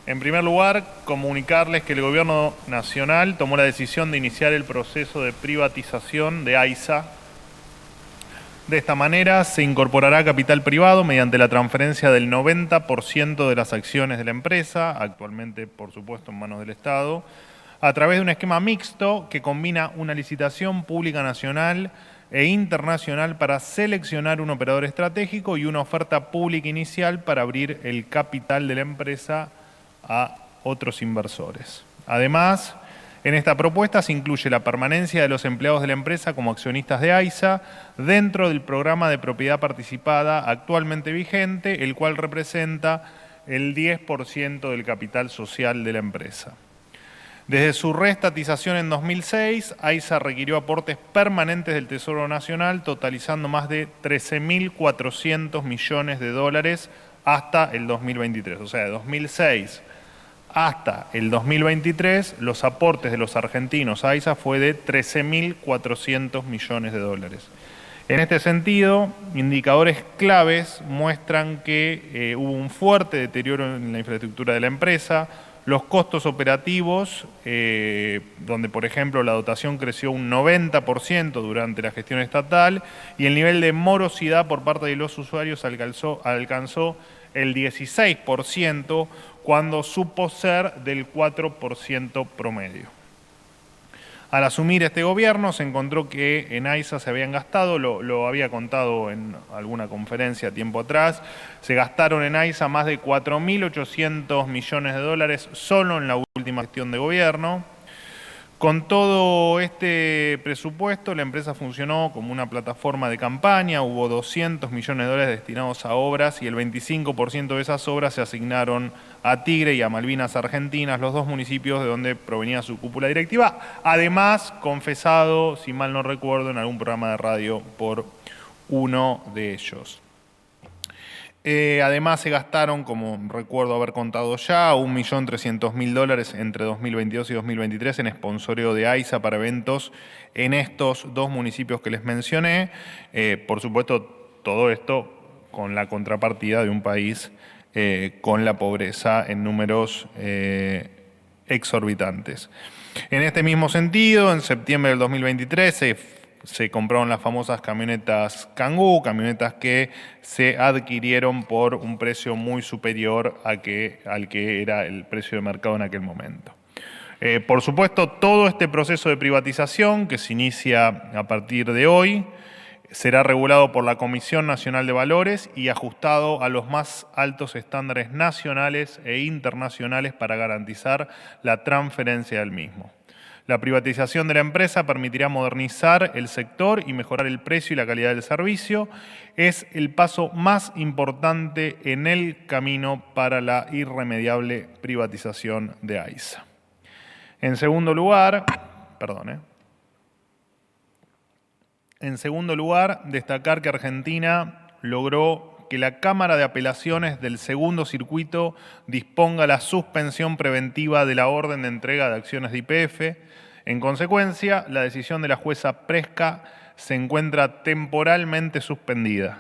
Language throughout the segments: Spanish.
En primer lugar, comunicarles que el Gobierno Nacional tomó la decisión de iniciar el proceso de privatización de AISA. De esta manera se incorporará capital privado mediante la transferencia del 90% de las acciones de la empresa, actualmente por supuesto en manos del Estado, a través de un esquema mixto que combina una licitación pública nacional e internacional para seleccionar un operador estratégico y una oferta pública inicial para abrir el capital de la empresa a otros inversores. Además, en esta propuesta se incluye la permanencia de los empleados de la empresa como accionistas de AISA dentro del programa de propiedad participada actualmente vigente, el cual representa el 10% del capital social de la empresa. Desde su reestatización en 2006, AISA requirió aportes permanentes del Tesoro Nacional, totalizando más de 13.400 millones de dólares hasta el 2023. O sea, de 2006 hasta el 2023, los aportes de los argentinos a AISA fue de 13.400 millones de dólares. En este sentido, indicadores claves muestran que hubo un fuerte deterioro en la infraestructura de la empresa, los costos operativos, donde por ejemplo la dotación creció un 90% durante la gestión estatal y el nivel de morosidad por parte de los usuarios alcanzó el 16% cuando supo ser del 4% promedio. Al asumir este gobierno se encontró que en AISA se habían gastado, lo había contado en alguna conferencia tiempo atrás, se gastaron en AISA más de 4.800 millones de dólares solo en la última gestión de gobierno. Con todo este presupuesto, la empresa funcionó como una plataforma de campaña, hubo 200 millones de dólares destinados a obras y el 25% de esas obras se asignaron a Tigre y a Malvinas Argentinas, los dos municipios de donde provenía su cúpula directiva, además confesado, si mal no recuerdo, en algún programa de radio por uno de ellos. Además se gastaron, como recuerdo haber contado ya, 1.300.000 dólares entre 2022 y 2023 en sponsoreo de AISA para eventos en estos dos municipios que les mencioné. Por supuesto, todo esto con la contrapartida de un país con la pobreza en números exorbitantes. En este mismo sentido, en septiembre del 2023 se compraron las famosas camionetas Kangoo, camionetas que se adquirieron por un precio muy superior al que era el precio de mercado en aquel momento. Por supuesto, todo este proceso de privatización que se inicia a partir de hoy será regulado por la Comisión Nacional de Valores y ajustado a los más altos estándares nacionales e internacionales para garantizar la transferencia del mismo. La privatización de la empresa permitirá modernizar el sector y mejorar el precio y la calidad del servicio. Es el paso más importante en el camino para la irremediable privatización de AISA. En segundo lugar, destacar que Argentina logró que la Cámara de Apelaciones del Segundo Circuito disponga la suspensión preventiva de la orden de entrega de acciones de YPF. En consecuencia, la decisión de la jueza Presca se encuentra temporalmente suspendida.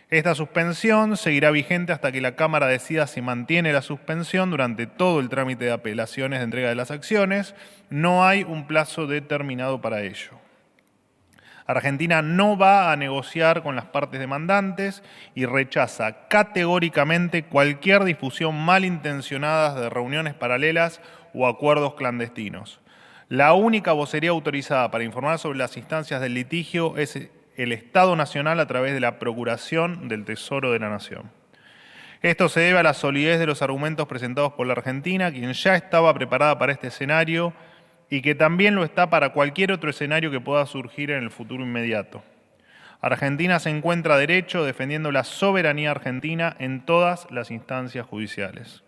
Esta suspensión seguirá vigente hasta que la Cámara decida si mantiene la suspensión durante todo el trámite de apelaciones de entrega de las acciones. No hay un plazo determinado para ello. Argentina no va a negociar con las partes demandantes y rechaza categóricamente cualquier difusión malintencionada de reuniones paralelas o acuerdos clandestinos. La única vocería autorizada para informar sobre las instancias del litigio es el Estado Nacional a través de la Procuración del Tesoro de la Nación. Esto se debe a la solidez de los argumentos presentados por la Argentina, quien ya estaba preparada para este escenario y que también lo está para cualquier otro escenario que pueda surgir en el futuro inmediato. Argentina se encuentra derecho defendiendo la soberanía argentina en todas las instancias judiciales.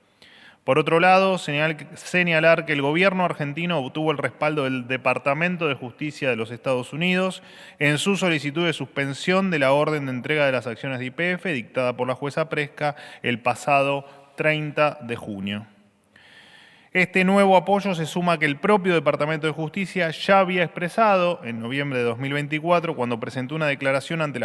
Por otro lado, señalar que el gobierno argentino obtuvo el respaldo del Departamento de Justicia de los Estados Unidos en su solicitud de suspensión de la orden de entrega de las acciones de YPF dictada por la jueza Presca el pasado 30 de junio. Este nuevo apoyo se suma a que el propio Departamento de Justicia ya había expresado en noviembre de 2024 cuando presentó una declaración ante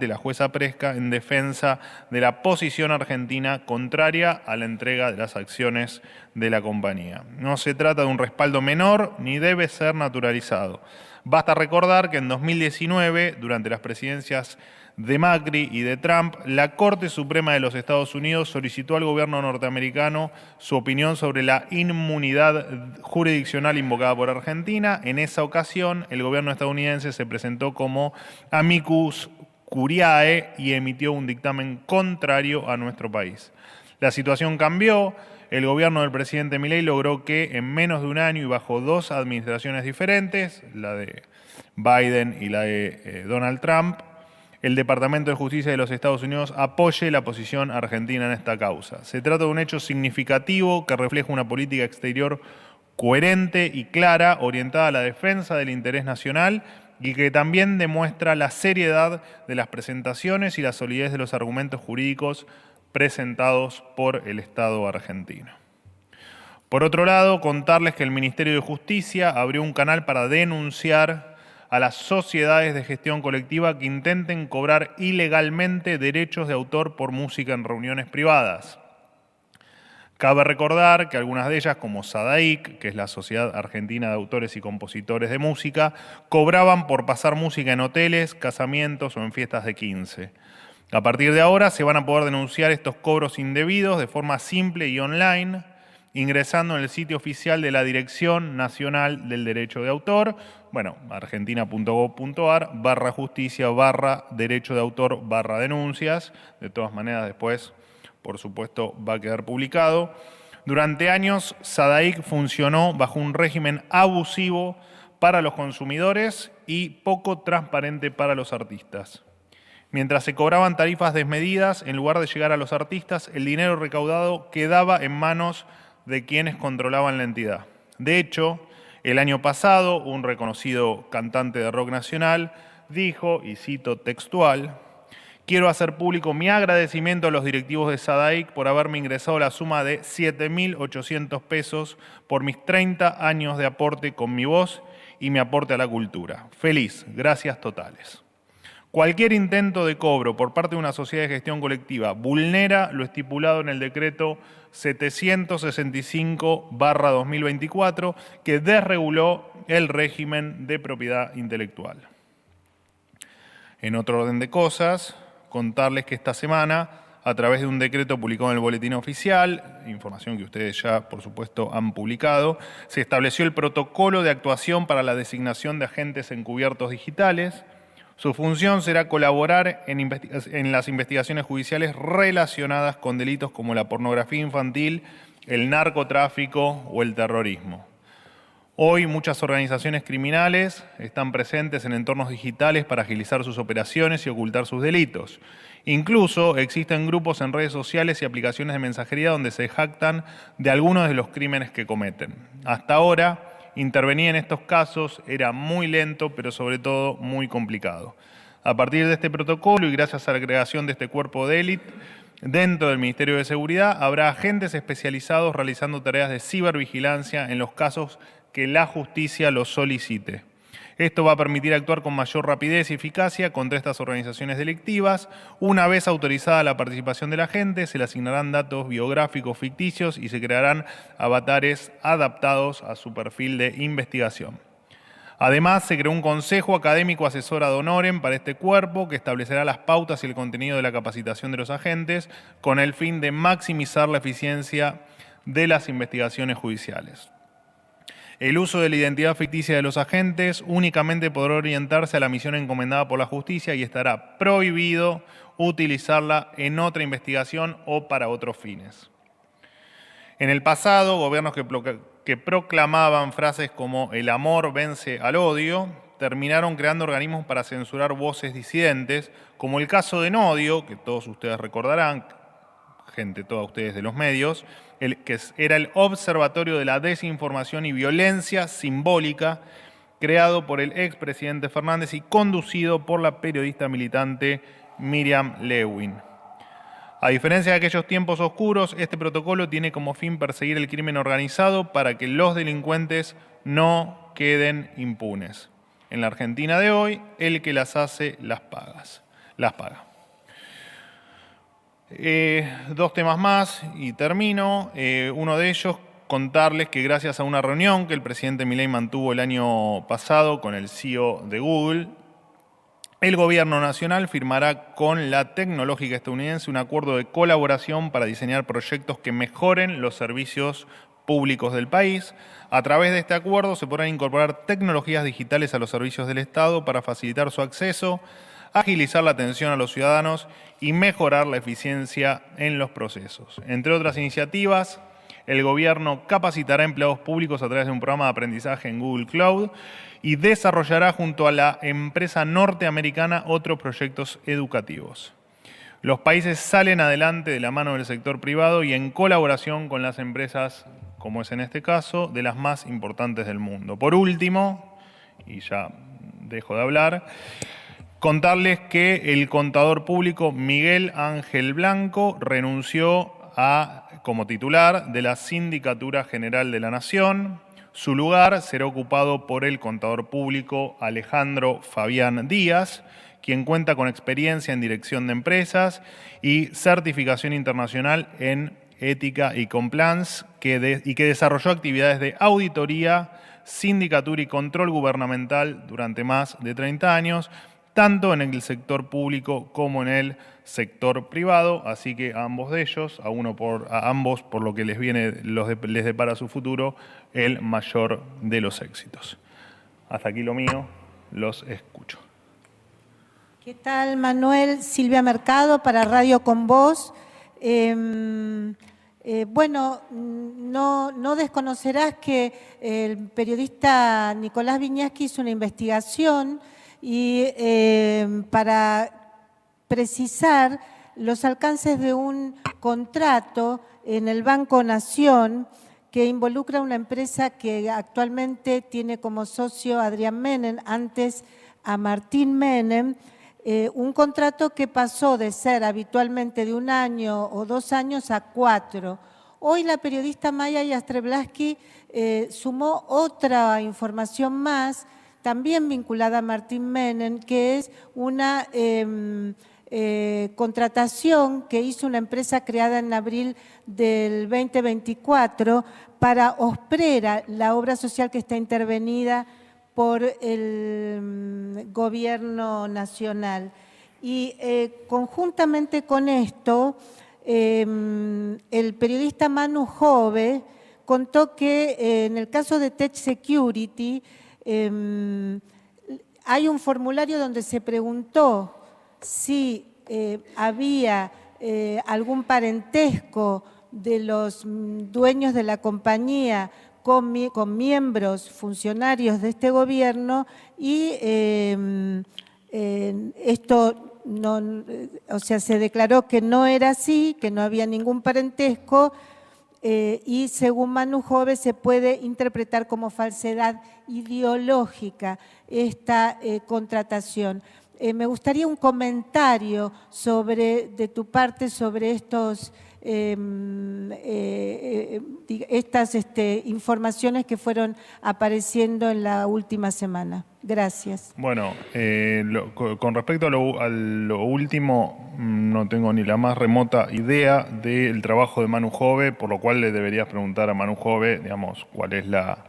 la jueza Presca en defensa de la posición argentina contraria a la entrega de las acciones de la compañía. No se trata de un respaldo menor ni debe ser naturalizado. Basta recordar que en 2019, durante las presidencias de Macri y de Trump, la Corte Suprema de los Estados Unidos solicitó al gobierno norteamericano su opinión sobre la inmunidad jurisdiccional invocada por Argentina. En esa ocasión, el gobierno estadounidense se presentó como amicus curiae y emitió un dictamen contrario a nuestro país. La situación cambió. El gobierno del presidente Milei logró que en menos de un año y bajo dos administraciones diferentes, la de Biden y la de Donald Trump, el Departamento de Justicia de los Estados Unidos apoye la posición argentina en esta causa. Se trata de un hecho significativo que refleja una política exterior coherente y clara, orientada a la defensa del interés nacional y que también demuestra la seriedad de las presentaciones y la solidez de los argumentos jurídicos presentados por el Estado argentino. Por otro lado, contarles que el Ministerio de Justicia abrió un canal para denunciar a las sociedades de gestión colectiva que intenten cobrar ilegalmente derechos de autor por música en reuniones privadas. Cabe recordar que algunas de ellas, como SADAIC, que es la Sociedad Argentina de Autores y Compositores de Música, cobraban por pasar música en hoteles, casamientos o en fiestas de 15. A partir de ahora se van a poder denunciar estos cobros indebidos de forma simple y online, ingresando en el sitio oficial de la Dirección Nacional del Derecho de Autor, argentina.gov.ar/justicia/derecho de autor/denuncias. De todas maneras, después, por supuesto, va a quedar publicado. Durante años, SADAIC funcionó bajo un régimen abusivo para los consumidores y poco transparente para los artistas. Mientras se cobraban tarifas desmedidas, en lugar de llegar a los artistas, el dinero recaudado quedaba en manos de quienes controlaban la entidad. De hecho, el año pasado, un reconocido cantante de rock nacional dijo, y cito textual: "Quiero hacer público mi agradecimiento a los directivos de SADAIC por haberme ingresado la suma de 7.800 pesos por mis 30 años de aporte con mi voz y mi aporte a la cultura. Feliz, gracias totales". Cualquier intento de cobro por parte de una sociedad de gestión colectiva vulnera lo estipulado en el decreto 765/2024, que desreguló el régimen de propiedad intelectual. En otro orden de cosas, contarles que esta semana, a través de un decreto publicado en el Boletín Oficial, información que ustedes ya, por supuesto, han publicado, se estableció el protocolo de actuación para la designación de agentes encubiertos digitales. Su función será colaborar en las investigaciones judiciales relacionadas con delitos como la pornografía infantil, el narcotráfico o el terrorismo. Hoy muchas organizaciones criminales están presentes en entornos digitales para agilizar sus operaciones y ocultar sus delitos. Incluso existen grupos en redes sociales y aplicaciones de mensajería donde se jactan de algunos de los crímenes que cometen. Hasta ahora, intervenir en estos casos era muy lento, pero sobre todo muy complicado. A partir de este protocolo y gracias a la creación de este cuerpo de élite, dentro del Ministerio de Seguridad habrá agentes especializados realizando tareas de cibervigilancia en los casos que la justicia lo solicite. Esto va a permitir actuar con mayor rapidez y eficacia contra estas organizaciones delictivas. Una vez autorizada la participación del agente, se le asignarán datos biográficos ficticios y se crearán avatares adaptados a su perfil de investigación. Además, se creó un consejo académico asesor ad honorem para este cuerpo que establecerá las pautas y el contenido de la capacitación de los agentes con el fin de maximizar la eficiencia de las investigaciones judiciales. El uso de la identidad ficticia de los agentes únicamente podrá orientarse a la misión encomendada por la justicia y estará prohibido utilizarla en otra investigación o para otros fines. En el pasado, gobiernos que proclamaban frases como "el amor vence al odio", terminaron creando organismos para censurar voces disidentes, como el caso de Nodio, que todos ustedes recordarán, todos ustedes de los medios, que era el Observatorio de la Desinformación y Violencia Simbólica, creado por el expresidente Fernández y conducido por la periodista militante Miriam Lewin. A diferencia de aquellos tiempos oscuros, este protocolo tiene como fin perseguir el crimen organizado para que los delincuentes no queden impunes. En la Argentina de hoy, el que las hace las paga. Dos temas más y termino. Uno de ellos, contarles que gracias a una reunión que el presidente Milei mantuvo el año pasado con el CEO de Google, el gobierno nacional firmará con la tecnológica estadounidense un acuerdo de colaboración para diseñar proyectos que mejoren los servicios públicos del país. A través de este acuerdo se podrán incorporar tecnologías digitales a los servicios del Estado para facilitar su acceso, agilizar la atención a los ciudadanos y mejorar la eficiencia en los procesos. Entre otras iniciativas, el gobierno capacitará empleados públicos a través de un programa de aprendizaje en Google Cloud y desarrollará junto a la empresa norteamericana otros proyectos educativos. Los países salen adelante de la mano del sector privado y en colaboración con las empresas, como es en este caso, de las más importantes del mundo. Por último, y ya dejo de hablar, contarles que el contador público Miguel Ángel Blanco renunció como titular de la Sindicatura General de la Nación. Su lugar será ocupado por el contador público Alejandro Fabián Díaz, quien cuenta con experiencia en dirección de empresas y certificación internacional en ética y compliance, y que desarrolló actividades de auditoría, sindicatura y control gubernamental durante más de 30 años, tanto en el sector público como en el sector privado, así que a ambos de ellos, a ambos por lo que les depara su futuro, el mayor de los éxitos. Hasta aquí lo mío, los escucho. ¿Qué tal, Manuel? Silvia Mercado para Radio Con Voz. Bueno, no desconocerás que el periodista Nicolás Viñaski hizo una investigación y para precisar los alcances de un contrato en el Banco Nación que involucra a una empresa que actualmente tiene como socio a Adrián Menem, antes a Martín Menem, un contrato que pasó de ser habitualmente de 1 año o 2 años a 4. Hoy la periodista Maya Yastreblaski sumó otra información más, también vinculada a Martín Menem, que es una contratación que hizo una empresa creada en abril del 2024 para Osprera, la obra social que está intervenida por el gobierno nacional. Y conjuntamente con esto, el periodista Manu Jove contó que en el caso de Tech Security hay un formulario donde se preguntó si había algún parentesco de los dueños de la compañía con miembros funcionarios de este gobierno y esto no, o sea, se declaró que no era así, que no había ningún parentesco y según Manu Jove se puede interpretar como falsedad ideológica esta contratación. Me gustaría un comentario de tu parte sobre estas informaciones que fueron apareciendo en la última semana. Gracias. Bueno, con respecto a lo último, no tengo ni la más remota idea del trabajo de Manu Jove, por lo cual le deberías preguntar a Manu Jove, digamos, cuál es la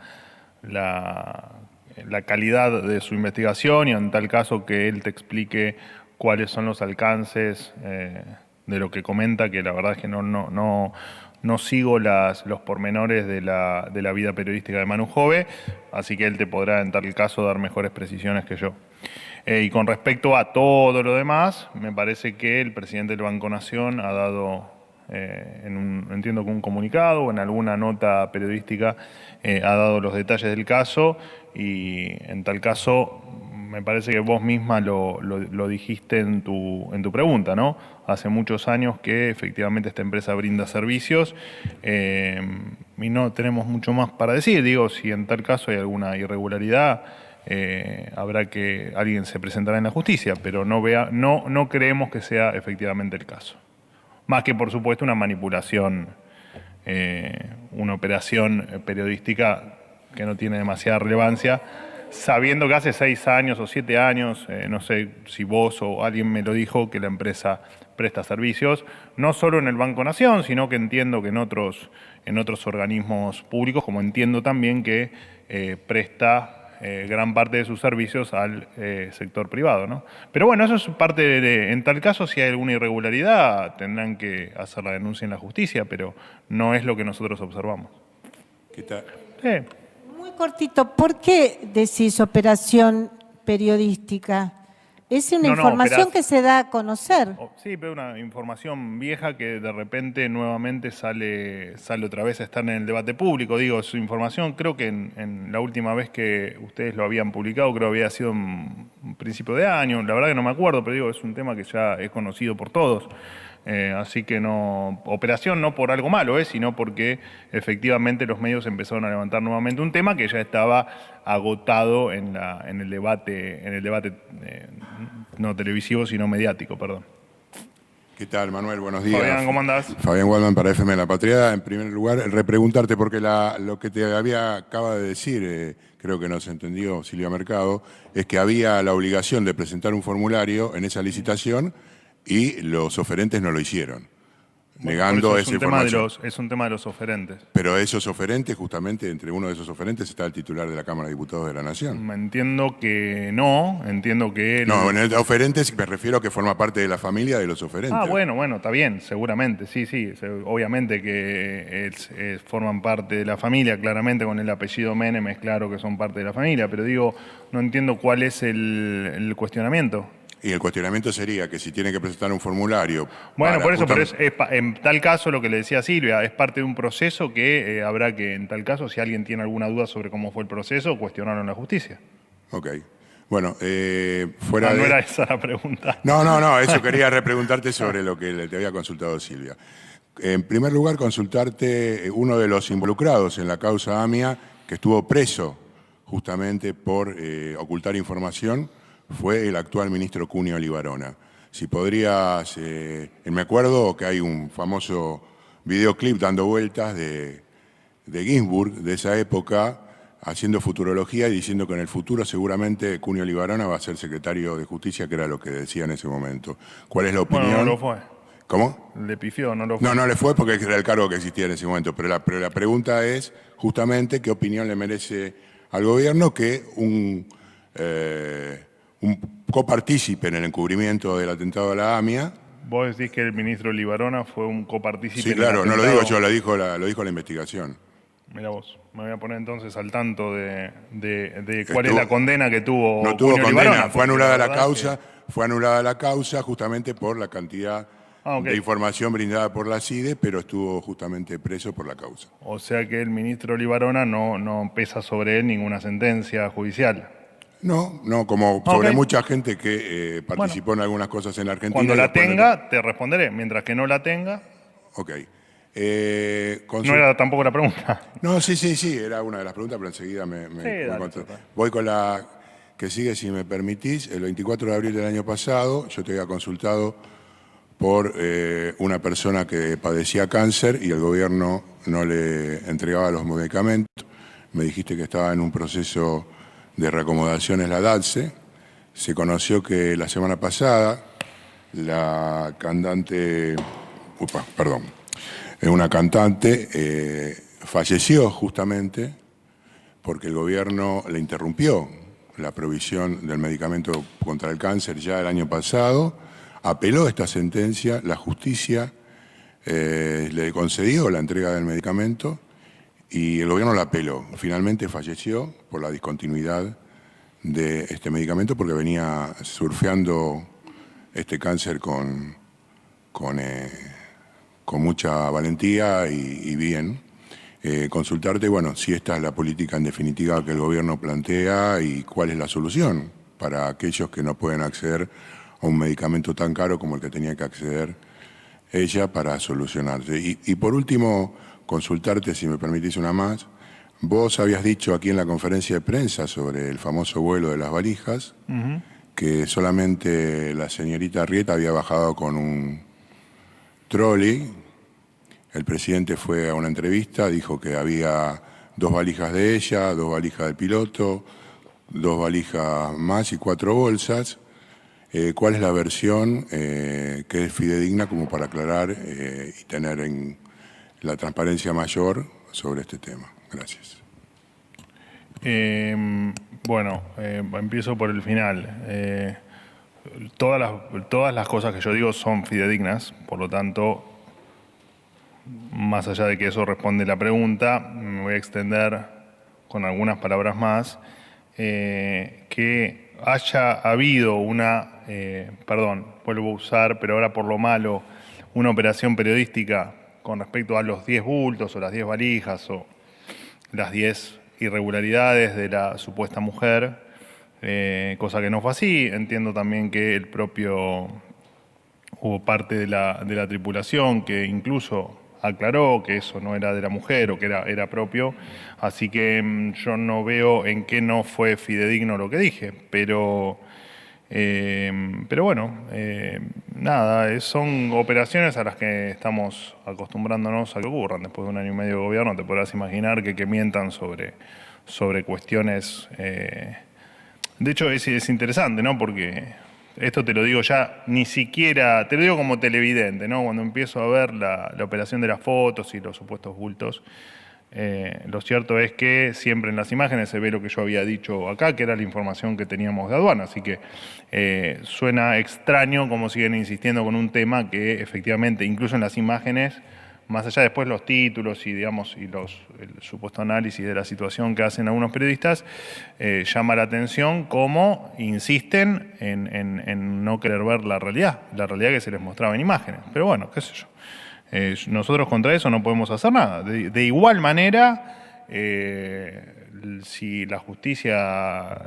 calidad de su investigación y en tal caso que él te explique cuáles son los alcances de lo que comenta, que la verdad es que no sigo los pormenores de la vida periodística de Manu Jove, así que él te podrá en tal caso dar mejores precisiones que yo. Y con respecto a todo lo demás, me parece que el presidente del Banco Nación ha dado, entiendo que un comunicado o en alguna nota periodística, ha dado los detalles del caso y en tal caso me parece que vos misma lo dijiste en tu pregunta, ¿no? Hace muchos años que efectivamente esta empresa brinda servicios y no tenemos mucho más para decir. Digo, si en tal caso hay alguna irregularidad, habrá que alguien se presentará en la justicia, pero no creemos que sea efectivamente el caso. Más que, por supuesto, una manipulación, una operación periodística que no tiene demasiada relevancia, sabiendo que hace 6 años o 7 años, no sé si vos o alguien me lo dijo, que la empresa presta servicios, no solo en el Banco Nación, sino que entiendo que en otros organismos públicos, como entiendo también que presta gran parte de sus servicios al sector privado, ¿no? Pero bueno, eso es parte en tal caso, si hay alguna irregularidad, tendrán que hacer la denuncia en la justicia, pero no es lo que nosotros observamos. ¿Qué tal? Muy cortito, ¿por qué decís operación periodística? Es una información que se da a conocer. Sí, pero una información vieja que de repente nuevamente sale otra vez a estar en el debate público. Digo, su información, creo que en la última vez que ustedes lo habían publicado, creo que había sido en principio de año, la verdad que no me acuerdo, pero digo, es un tema que ya es conocido por todos. Así que no, operación no por algo malo, sino porque efectivamente los medios empezaron a levantar nuevamente un tema que ya estaba agotado en el debate no televisivo, sino mediático, perdón. ¿Qué tal, Manuel? Buenos días. Fabián, ¿cómo andás? Fabián Waldman para FM La Patria. En primer lugar, repreguntarte, porque lo que te acaba de decir, creo que no se entendió Silvia Mercado, es que había la obligación de presentar un formulario en esa licitación y los oferentes no lo hicieron, negando esa información. Es un tema de los oferentes. Pero esos oferentes, justamente, entre uno de esos oferentes está el titular de la Cámara de Diputados de la Nación. Entiendo que no, entiendo que... No, en el oferentes me refiero a que forma parte de la familia de los oferentes. Bueno, está bien, seguramente, sí, obviamente que forman parte de la familia, claramente con el apellido Menem es claro que son parte de la familia, pero digo, no entiendo cuál es el cuestionamiento. Y el cuestionamiento sería que si tiene que presentar un formulario... Bueno, por eso, pero en tal caso, lo que le decía Silvia, es parte de un proceso que habrá que, en tal caso, si alguien tiene alguna duda sobre cómo fue el proceso, cuestionarlo en la justicia. Ok. Bueno, fuera no era esa la pregunta. No, eso quería repreguntarte sobre lo que te había consultado Silvia. En primer lugar, consultarte uno de los involucrados en la causa AMIA, que estuvo preso justamente por ocultar información, fue el actual ministro Cunio Libarona. Si podrías, me acuerdo que hay un famoso videoclip dando vueltas de Ginsburg, de esa época, haciendo futurología y diciendo que en el futuro seguramente Cunio Libarona va a ser secretario de Justicia, que era lo que decía en ese momento. ¿Cuál es la opinión? Bueno, no lo fue. ¿Cómo? Le pifió, no lo fue. No le fue porque era el cargo que existía en ese momento, pero la pregunta es justamente qué opinión le merece al gobierno que un copartícipe en el encubrimiento del atentado a la AMIA. ¿Vos decís que el ministro Libarona fue un copartícipe? Sí, claro, no lo digo yo, lo dijo la investigación. Mira vos, me voy a poner entonces al tanto de cuál es la condena que tuvo. No tuvo condena, Libarona, fue anulada la causa justamente por la cantidad de información brindada por la CIDE, pero estuvo justamente preso por la causa. O sea que el ministro Libarona no pesa sobre él ninguna sentencia judicial. No, como sobre mucha gente que participó en algunas cosas en la Argentina. Cuando la tenga, te responderé. Mientras que no la tenga... Ok. No era tampoco la pregunta. No, sí, era una de las preguntas, pero enseguida voy con la que sigue, si me permitís. El 24 de abril del año pasado, yo te había consultado por una persona que padecía cáncer y el gobierno no le entregaba los medicamentos. Me dijiste que estaba en un proceso de reacomodaciones la DATSE. Se conoció que la semana pasada la cantante, una cantante falleció justamente porque el gobierno le interrumpió la provisión del medicamento contra el cáncer ya el año pasado, apeló esta sentencia, la justicia le concedió la entrega del medicamento y el gobierno la apeló. Finalmente falleció por la discontinuidad de este medicamento porque venía surfeando este cáncer con mucha valentía y bien. Consultarte, si esta es la política en definitiva que el gobierno plantea y cuál es la solución para aquellos que no pueden acceder a un medicamento tan caro como el que tenía que acceder ella para solucionarse. Y por último, consultarte, si me permitís una más. Vos habías dicho aquí en la conferencia de prensa sobre el famoso vuelo de las valijas, que solamente la señorita Arrieta había bajado con trolley. El presidente fue a una entrevista, dijo que había 2 valijas de ella, 2 valijas del piloto, 2 valijas más y 4 bolsas. ¿Cuál es la versión que es fidedigna como para aclarar y tener en la transparencia mayor sobre este tema? Gracias. Bueno, empiezo por el final. Todas las cosas que yo digo son fidedignas, por lo tanto, más allá de que eso responde la pregunta, me voy a extender con algunas palabras más, que haya habido vuelvo a usar, pero ahora por lo malo, una operación periodística con respecto a los 10 bultos o las 10 valijas o las 10 irregularidades de la supuesta mujer, cosa que no fue así. Entiendo también que hubo parte de la tripulación que incluso aclaró que eso no era de la mujer o que era propio, así que yo no veo en qué no fue fidedigno lo que dije, pero bueno, nada, son operaciones a las que estamos acostumbrándonos a que ocurran. Después de 1 año y medio de gobierno te podrás imaginar que mientan sobre cuestiones. De hecho es interesante, ¿no? Porque esto te lo digo ya, ni siquiera, te lo digo como televidente, ¿no? Cuando empiezo a ver la operación de las fotos y los supuestos bultos, lo cierto es que siempre en las imágenes se ve lo que yo había dicho acá, que era la información que teníamos de aduana. Así que suena extraño como siguen insistiendo con un tema que efectivamente, incluso en las imágenes, más allá después los títulos y digamos el supuesto análisis de la situación que hacen algunos periodistas, llama la atención cómo insisten en no querer ver la realidad que se les mostraba en imágenes. Pero bueno, qué sé yo. Nosotros contra eso no podemos hacer nada. De igual manera, si la justicia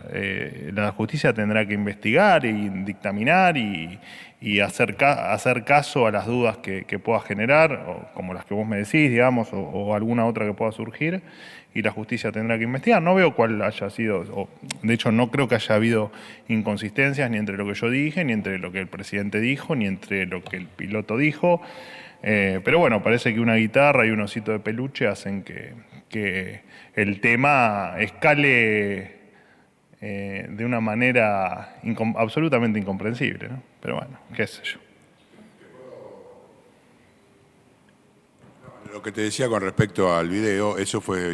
tendrá que investigar y dictaminar y hacer caso a las dudas que pueda generar, o como las que vos me decís, digamos, o alguna otra que pueda surgir, y la justicia tendrá que investigar. No veo cuál haya sido, de hecho no creo que haya habido inconsistencias ni entre lo que yo dije, ni entre lo que el presidente dijo, ni entre lo que el piloto dijo. Pero bueno, parece que una guitarra y un osito de peluche hacen que el tema escale de una manera absolutamente incomprensible, ¿no? Pero bueno, qué sé yo. Lo que te decía con respecto al video, eso fue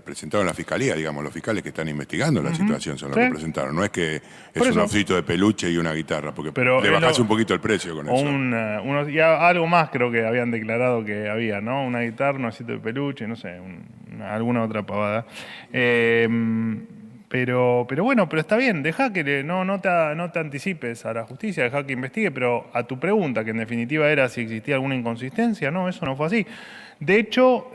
presentado en la fiscalía, digamos, los fiscales que están investigando la situación son los que presentaron. No es que es un osito de peluche y una guitarra, porque le bajás un poquito el precio con eso. Y algo más creo que habían declarado que había, ¿no? Una guitarra, un osito de peluche, no sé, alguna otra pavada. Pero bueno, pero está bien, deja que no te anticipes a la justicia, deja que investigue, pero a tu pregunta, que en definitiva era si existía alguna inconsistencia, no, eso no fue así. De hecho,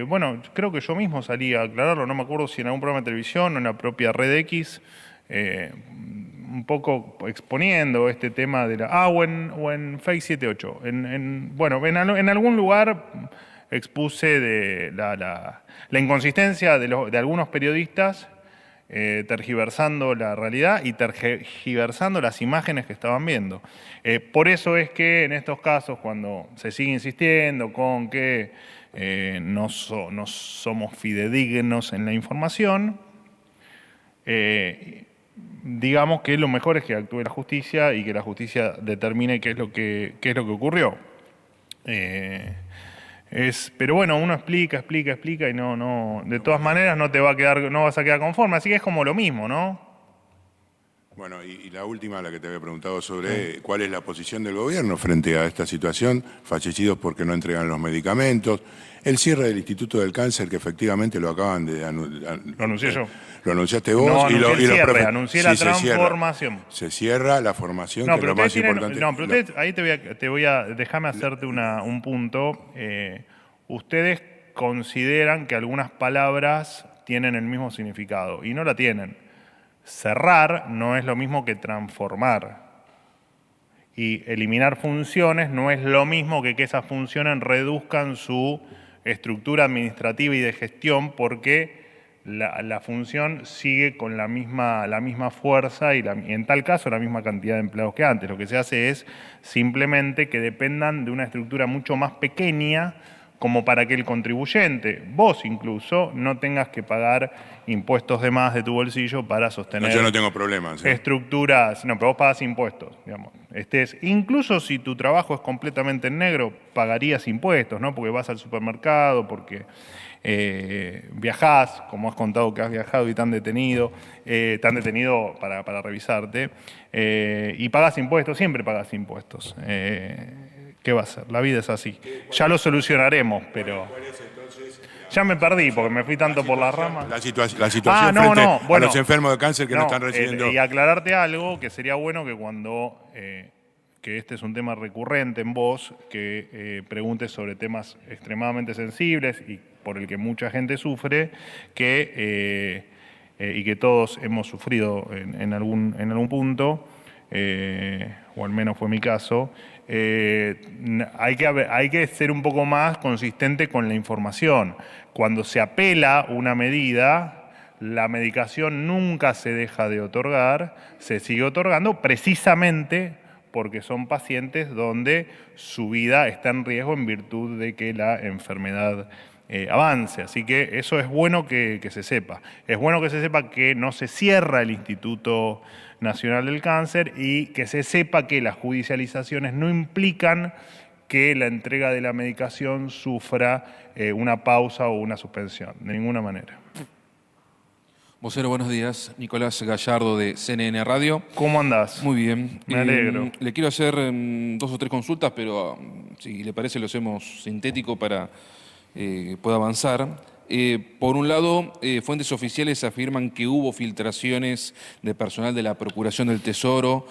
bueno, creo que yo mismo salí a aclararlo, no me acuerdo si en algún programa de televisión o en la propia Red X, un poco exponiendo este tema de o en Fake 78. Bueno, en algún lugar expuse de la inconsistencia de algunos periodistas tergiversando la realidad y tergiversando las imágenes que estaban viendo. Por eso es que en estos casos, cuando se sigue insistiendo con que no somos fidedignos en la información, digamos que lo mejor es que actúe la justicia y que la justicia determine qué es lo que ocurrió. Pero bueno, uno explica y no, de todas maneras no vas a quedar conforme, así que es como lo mismo, ¿no? Bueno, y la última, la que te había preguntado sobre cuál es la posición del gobierno frente a esta situación, fallecidos porque no entregan los medicamentos, el cierre del Instituto del Cáncer, que efectivamente lo acaban de anunciar. Lo anuncié yo. Lo anunciaste vos. Anuncié la transformación. Se cierra la formación, que es lo más importante. Ahí déjame hacerte un punto. Ustedes consideran que algunas palabras tienen el mismo significado y no la tienen. Cerrar no es lo mismo que transformar. Y eliminar funciones no es lo mismo que esas funciones reduzcan su estructura administrativa y de gestión, porque la función sigue con la misma fuerza y en tal caso la misma cantidad de empleados que antes. Lo que se hace es simplemente que dependan de una estructura mucho más pequeña como para que el contribuyente, vos incluso, no tengas que pagar impuestos de más de tu bolsillo para sostener yo no tengo problemas. estructuras. No, pero vos pagás impuestos, digamos. Incluso si tu trabajo es completamente en negro, pagarías impuestos, ¿no? Porque vas al supermercado, porque viajás, como has contado que has viajado y te han detenido para revisarte, y pagás impuestos, siempre pagás impuestos. ¿Qué va a ser? La vida es así. Ya lo solucionaremos, pero... Ya me perdí porque me fui tanto por las ramas. La situación frente a los enfermos de cáncer que no están recibiendo... Y aclararte algo, que sería bueno que cuando... que este es un tema recurrente en vos, que preguntes sobre temas extremadamente sensibles y por el que mucha gente sufre, y que todos hemos sufrido en algún punto, o al menos fue mi caso, hay que ser un poco más consistente con la información. Cuando se apela una medida, la medicación nunca se deja de otorgar, se sigue otorgando precisamente porque son pacientes donde su vida está en riesgo en virtud de que la enfermedad avance. Así que eso es bueno que se sepa. Es bueno que se sepa que no se cierra el Instituto Nacional del Cáncer y que se sepa que las judicializaciones no implican que la entrega de la medicación sufra una pausa o una suspensión, de ninguna manera. Vocero, buenos días. Nicolás Gallardo de CNN Radio. ¿Cómo andás? Muy bien. Me alegro. Le quiero hacer 2 o 3 consultas, pero si le parece lo hacemos sintético para que pueda avanzar. Por un lado, fuentes oficiales afirman que hubo filtraciones de personal de la Procuración del Tesoro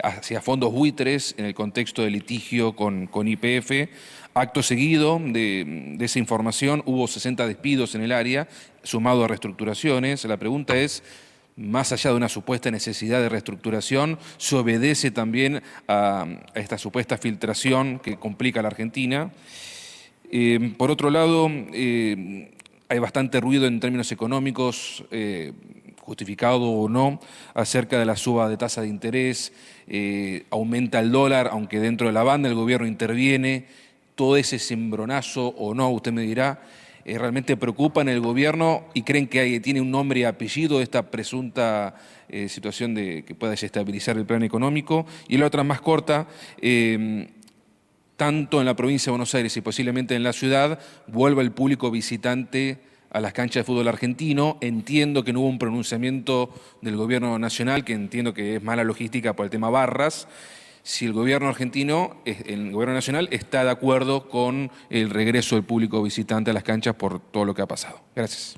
hacia fondos buitres en el contexto del litigio con YPF. Acto seguido de esa información, hubo 60 despidos en el área, sumado a reestructuraciones. La pregunta es, más allá de una supuesta necesidad de reestructuración, ¿se obedece también a esta supuesta filtración que complica a la Argentina? Por otro lado, hay bastante ruido en términos económicos, justificado o no, acerca de la suba de tasa de interés, aumenta el dólar, aunque dentro de la banda el gobierno interviene. Todo ese cimbronazo o no, usted me dirá, ¿realmente preocupa en el gobierno y creen que tiene un nombre y apellido esta presunta situación de que pueda desestabilizar el plan económico? Y la otra más corta, tanto en la provincia de Buenos Aires y posiblemente en la ciudad, vuelva el público visitante a las canchas de fútbol argentino. Entiendo que no hubo un pronunciamiento del gobierno nacional, que entiendo que es mala logística por el tema barras. Si el gobierno argentino, el gobierno nacional, está de acuerdo con el regreso del público visitante a las canchas por todo lo que ha pasado. Gracias.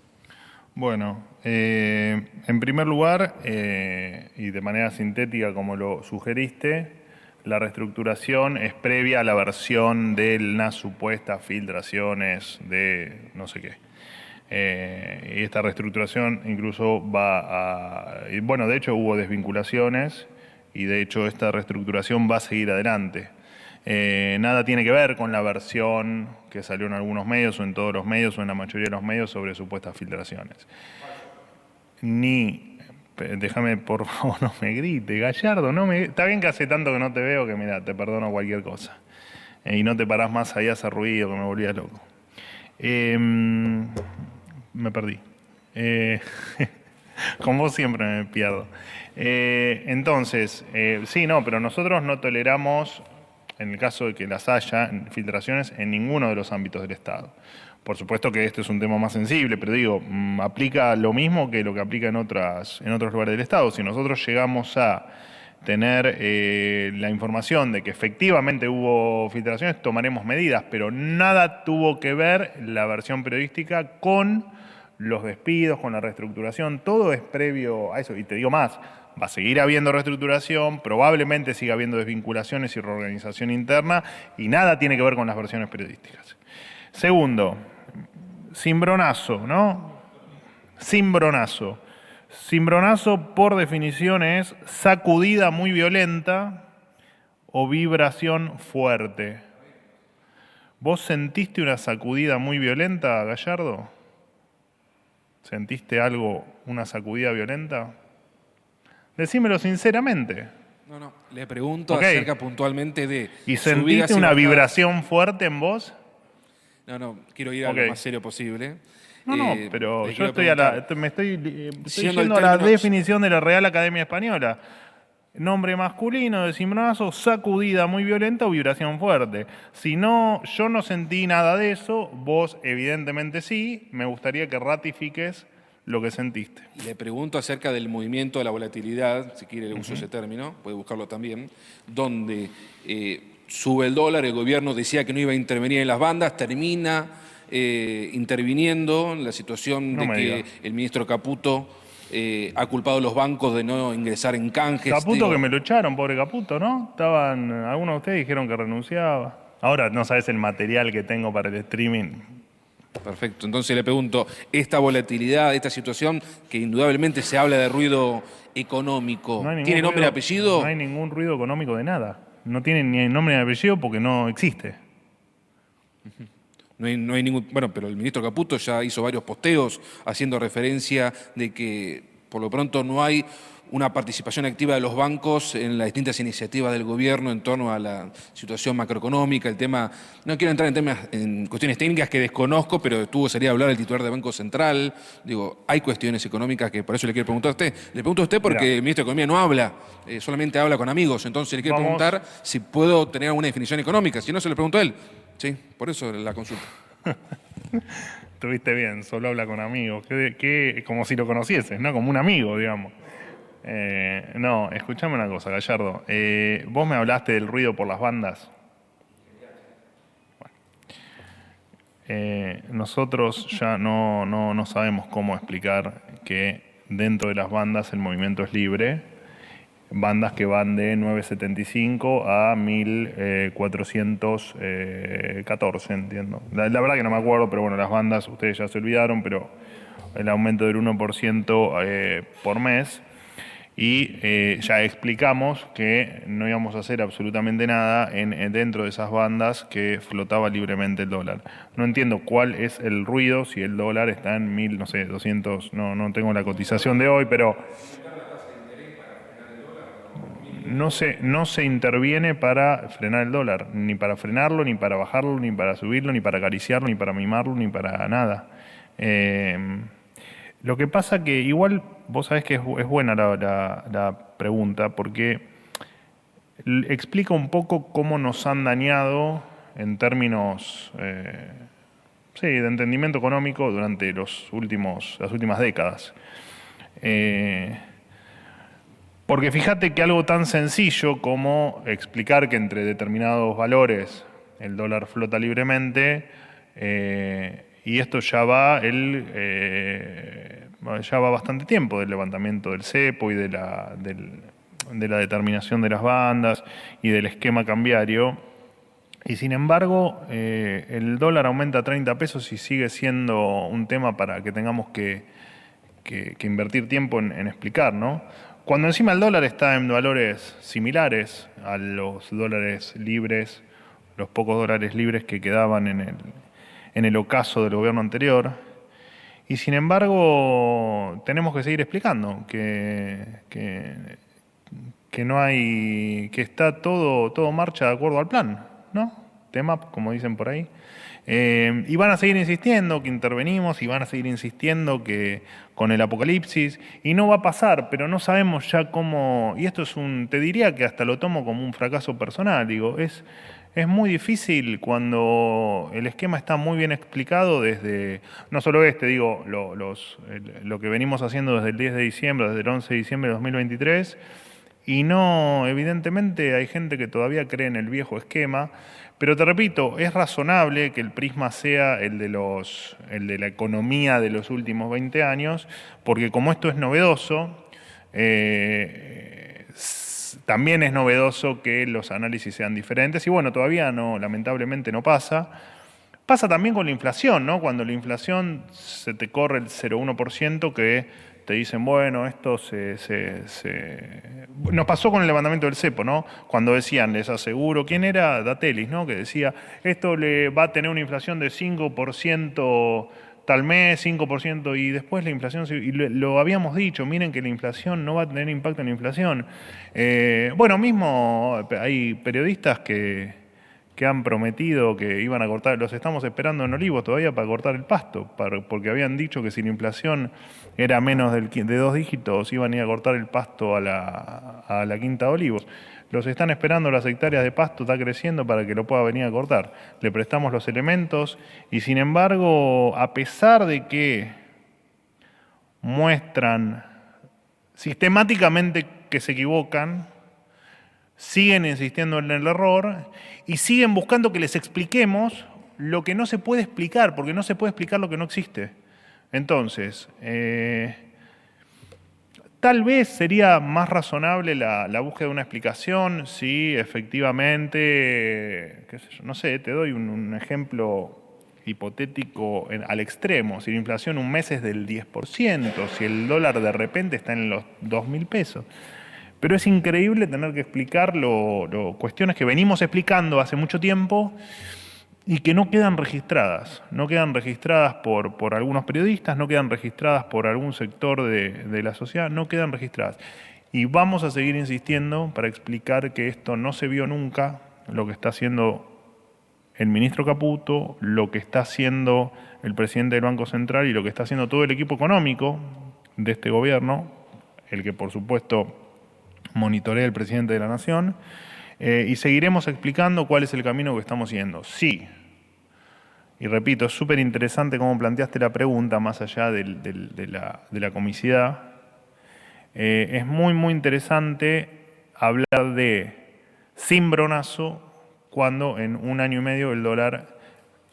Bueno, en primer lugar, y de manera sintética como lo sugeriste, la reestructuración es previa a la versión de las supuestas filtraciones de no sé qué. Y esta reestructuración incluso bueno, de hecho hubo desvinculaciones y de hecho esta reestructuración va a seguir adelante. Nada tiene que ver con la versión que salió en algunos medios o en todos los medios o en la mayoría de los medios sobre supuestas filtraciones. Déjame, por favor, no me grite, Gallardo, está bien que hace tanto que no te veo que, mira, te perdono cualquier cosa. Y no te parás más ahí a hacer ruido, que me volvías loco. Me perdí. Con vos siempre me pierdo. Entonces, sí, no, pero nosotros no toleramos, en el caso de que las haya, filtraciones en ninguno de los ámbitos del Estado. Por supuesto que este es un tema más sensible, pero digo, aplica lo mismo que lo que aplica en otros lugares del Estado. Si nosotros llegamos a tener la información de que efectivamente hubo filtraciones, tomaremos medidas, pero nada tuvo que ver la versión periodística con los despidos, con la reestructuración. Todo es previo a eso. Y te digo más, va a seguir habiendo reestructuración, probablemente siga habiendo desvinculaciones y reorganización interna, y nada tiene que ver con las versiones periodísticas. Segundo, cimbronazo, ¿no? Cimbronazo. Cimbronazo, por definición, es sacudida muy violenta o vibración fuerte. ¿Vos sentiste una sacudida muy violenta, Gallardo? ¿Sentiste algo, una sacudida violenta? Decímelo sinceramente. No, le pregunto Ok. acerca puntualmente de ¿Y subidas sentiste y una bajadas. vibración fuerte en vos? No, quiero ir a Ok. lo más serio posible. No, pero Le yo quiero estoy preguntar, me estoy siendo el yendo a la término- definición de la Real Academia Española. Nombre masculino de cimbronazo, sacudida muy violenta o vibración fuerte. Si no, yo no sentí nada de eso, vos evidentemente sí, me gustaría que ratifiques lo que sentiste. Le pregunto acerca del movimiento de la volatilidad, si quiere uso ese término, puede buscarlo también, donde sube el dólar, el gobierno decía que no iba a intervenir en las bandas, termina interviniendo en la situación No de me que diga. el ministro Caputo ha culpado a los bancos de no ingresar en canjes. Caputo Digo, que me lo echaron, pobre Caputo, ¿no? Algunos de ustedes dijeron que renunciaba. Ahora no sabes el material que tengo para el streaming. Perfecto, entonces le pregunto, esta volatilidad, esta situación, que indudablemente se habla de ruido económico, No hay ningún ¿tiene nombre y ruido, apellido? no hay ningún ruido económico de nada. No tiene ni nombre ni apellido porque no existe. No hay ningún. Bueno, pero el ministro Caputo ya hizo varios posteos haciendo referencia de que por lo pronto no hay una participación activa de los bancos en las distintas iniciativas del gobierno en torno a la situación macroeconómica, el tema. No quiero entrar en cuestiones técnicas que desconozco, pero sería hablar el titular del Banco Central. Digo, hay cuestiones económicas que por eso le quiero preguntar a usted. Le pregunto a usted porque Mirá. el ministro de Economía no habla, solamente habla con amigos. Entonces le quiero Vamos. preguntar si puedo tener alguna definición económica. Si no, se le pregunto a él. Sí, por eso la consulta. Estuviste bien, solo habla con amigos. Como si lo conocieses, ¿no? Como un amigo, digamos. No, escuchame una cosa, Gallardo. Vos me hablaste del ruido por las bandas. Nosotros ya no sabemos cómo explicar que dentro de las bandas el movimiento es libre. Bandas que van de 975 a 1414, entiendo. La verdad que no me acuerdo, pero bueno, las bandas ustedes ya se olvidaron, pero el aumento del 1% por mes. Y ya explicamos que no íbamos a hacer absolutamente nada dentro de esas bandas que flotaba libremente el dólar. No entiendo cuál es el ruido si el dólar está en 1000, no sé, 200, no tengo la cotización de hoy, pero no se interviene para frenar el dólar, ni para frenarlo, ni para bajarlo, ni para subirlo, ni para acariciarlo, ni para mimarlo, ni para nada. Lo que pasa que igual vos sabés que es buena la pregunta porque explica un poco cómo nos han dañado en términos de entendimiento económico durante las últimas décadas. Porque fíjate que algo tan sencillo como explicar que entre determinados valores el dólar flota libremente, y esto ya va bastante tiempo del levantamiento del cepo y de la determinación de las bandas y del esquema cambiario. Y sin embargo, el dólar aumenta a 30 pesos y sigue siendo un tema para que tengamos que invertir tiempo en explicar, ¿no? Cuando encima el dólar está en valores similares a los dólares libres, los pocos dólares libres que quedaban en el ocaso del gobierno anterior, y sin embargo tenemos que seguir explicando que no hay, que está todo marcha de acuerdo al plan, ¿no? Tema, como dicen por ahí. Y van a seguir insistiendo que intervenimos y van a seguir insistiendo que con el apocalipsis, y no va a pasar, pero no sabemos ya cómo, y esto te diría que hasta lo tomo como un fracaso personal, digo, es muy difícil cuando el esquema está muy bien explicado desde, no solo digo, lo que venimos haciendo desde el 10 de diciembre, desde el 11 de diciembre de 2023, y no, evidentemente hay gente que todavía cree en el viejo esquema, pero te repito, es razonable que el prisma sea el de la economía de los últimos 20 años, porque como esto es novedoso, también es novedoso que los análisis sean diferentes, y bueno, todavía lamentablemente no pasa. Pasa también con la inflación, ¿no? Cuando la inflación se te corre el 0,1%, que te dicen, bueno, esto Nos pasó con el levantamiento del cepo, ¿no? Cuando decían, les aseguro, ¿quién era? Datelis, ¿no? Que decía, esto le va a tener una inflación de 5% tal mes, 5%, y después la inflación, y lo habíamos dicho, miren que la inflación no va a tener impacto en la inflación. Bueno, mismo hay periodistas que han prometido que iban a cortar, los estamos esperando en Olivos todavía para cortar el pasto, porque habían dicho que si la inflación era menos de 2 dígitos, iban a ir a cortar el pasto a la Quinta de Olivos. Los están esperando, las hectáreas de pasto está creciendo para que lo pueda venir a cortar. Le prestamos los elementos y sin embargo, a pesar de que muestran sistemáticamente que se equivocan, siguen insistiendo en el error y siguen buscando que les expliquemos lo que no se puede explicar, porque no se puede explicar lo que no existe. Entonces, tal vez sería más razonable la búsqueda de una explicación si efectivamente, qué sé yo, no sé, te doy un ejemplo hipotético al extremo. Si la inflación un mes es del 10%, si el dólar de repente está en los 2.000 pesos. Pero es increíble tener que explicar cuestiones que venimos explicando hace mucho tiempo y que no quedan registradas. No quedan registradas por algunos periodistas, no quedan registradas por algún sector de la sociedad, no quedan registradas. Y vamos a seguir insistiendo para explicar que esto no se vio nunca, lo que está haciendo el ministro Caputo, lo que está haciendo el presidente del Banco Central y lo que está haciendo todo el equipo económico de este gobierno, el que por supuesto monitorea el presidente de la Nación, y seguiremos explicando cuál es el camino que estamos siguiendo. Sí, y repito, es súper interesante cómo planteaste la pregunta, más allá de la comicidad. Es muy, muy interesante hablar de cimbronazo cuando en un año y medio el dólar,